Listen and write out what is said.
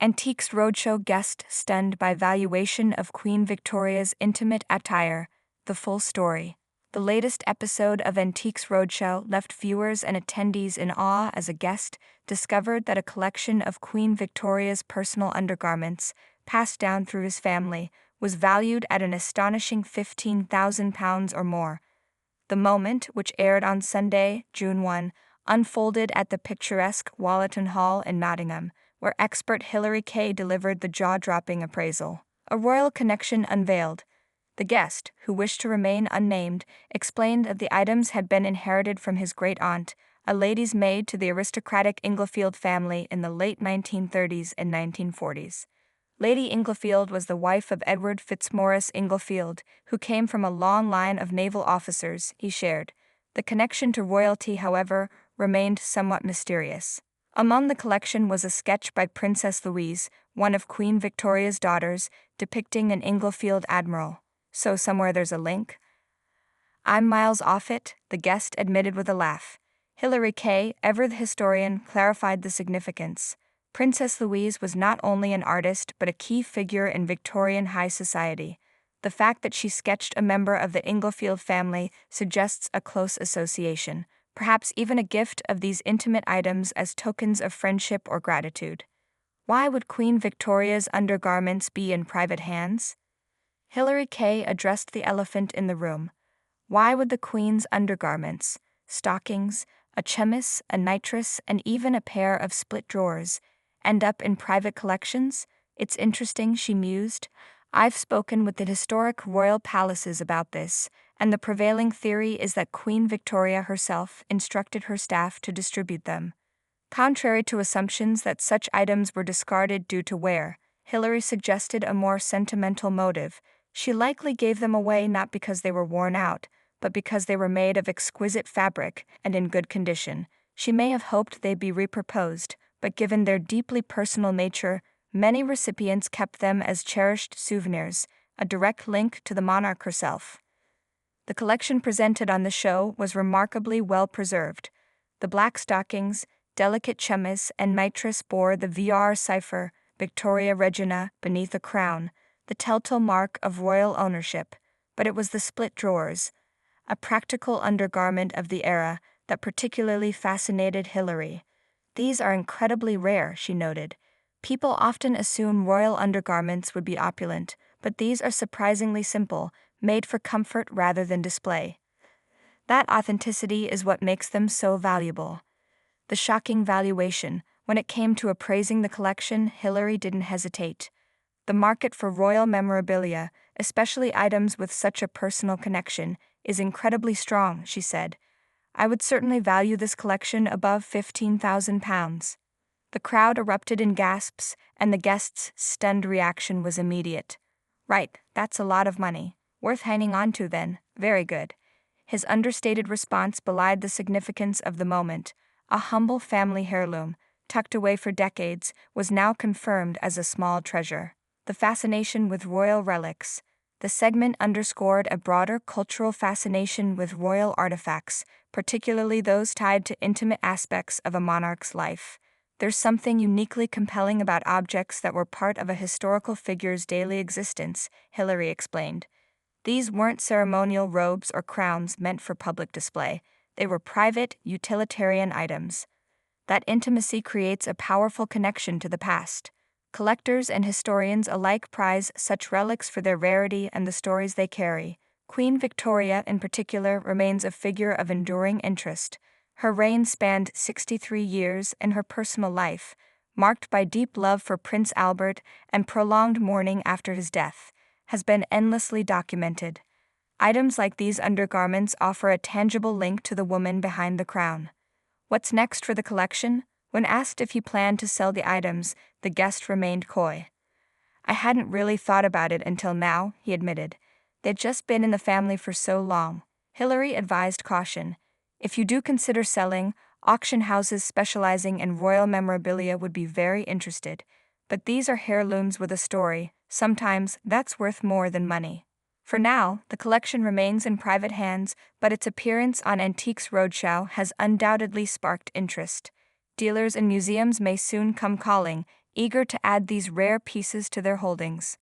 Antiques Roadshow guest stunned by valuation of Queen Victoria's intimate attire. The full story. The latest episode of Antiques Roadshow left viewers and attendees in awe as a guest discovered that a collection of Queen Victoria's personal undergarments, passed down through his family, was valued at an astonishing £15,000 or more. The moment, which aired on Sunday, June 1, unfolded at the picturesque Wallerton Hall in Nottingham, where expert Hilary Kay delivered the jaw-dropping appraisal. A royal connection unveiled. The guest, who wished to remain unnamed, explained that the items had been inherited from his great-aunt, a lady's maid to the aristocratic Inglefield family in the late 1930s and 1940s. Lady Inglefield was the wife of Edward Fitzmaurice Inglefield, who came from a long line of naval officers, he shared. The connection to royalty, however, remained somewhat mysterious. Among the collection was a sketch by Princess Louise, one of Queen Victoria's daughters, depicting an Inglefield admiral. So somewhere there's a link? I'm miles off it, the guest admitted with a laugh. Hilary Kay, ever the historian, clarified the significance. Princess Louise was not only an artist but a key figure in Victorian high society. The fact that she sketched a member of the Inglefield family suggests a close association, perhaps even a gift of these intimate items as tokens of friendship or gratitude. Why would Queen Victoria's undergarments be in private hands? Hilary Kay addressed the elephant in the room. Why would the Queen's undergarments, stockings, a chemise, a nitrous, and even a pair of split drawers, end up in private collections? It's interesting, she mused. I've spoken with the historic royal palaces about this, and the prevailing theory is that Queen Victoria herself instructed her staff to distribute them. Contrary to assumptions that such items were discarded due to wear, Hilary suggested a more sentimental motive. She likely gave them away not because they were worn out, but because they were made of exquisite fabric and in good condition. She may have hoped they'd be repurposed, but given their deeply personal nature, many recipients kept them as cherished souvenirs, a direct link to the monarch herself. The collection presented on the show was remarkably well preserved. The black stockings, delicate chemise, and nitrous bore the VR cipher, Victoria Regina, beneath a crown, the telltale mark of royal ownership. But it was the split drawers, a practical undergarment of the era, that particularly fascinated Hilary. These are incredibly rare, she noted. People often assume royal undergarments would be opulent, but these are surprisingly simple, made for comfort rather than display. That authenticity is what makes them so valuable. The shocking valuation. When it came to appraising the collection, Hilary didn't hesitate. The market for royal memorabilia, especially items with such a personal connection, is incredibly strong, she said. I would certainly value this collection above £15,000. The crowd erupted in gasps, and the guests' stunned reaction was immediate. Right, that's a lot of money. Worth hanging on to then, very good. His understated response belied the significance of the moment. A humble family heirloom, tucked away for decades, was now confirmed as a small treasure. The fascination with royal relics. The segment underscored a broader cultural fascination with royal artifacts, particularly those tied to intimate aspects of a monarch's life. There's something uniquely compelling about objects that were part of a historical figure's daily existence, Hilary explained. These weren't ceremonial robes or crowns meant for public display. They were private, utilitarian items. That intimacy creates a powerful connection to the past. Collectors and historians alike prize such relics for their rarity and the stories they carry. Queen Victoria, in particular, remains a figure of enduring interest. Her reign spanned 63 years, and her personal life, marked by deep love for Prince Albert and prolonged mourning after his death, has been endlessly documented. Items like these undergarments offer a tangible link to the woman behind the crown. What's next for the collection? When asked if he planned to sell the items, the guest remained coy. I hadn't really thought about it until now, he admitted. They'd just been in the family for so long. Hilary advised caution. If you do consider selling, auction houses specializing in royal memorabilia would be very interested. But these are heirlooms with a story. Sometimes that's worth more than money. For now, the collection remains in private hands, but its appearance on Antiques Roadshow has undoubtedly sparked interest. Dealers and museums may soon come calling, eager to add these rare pieces to their holdings.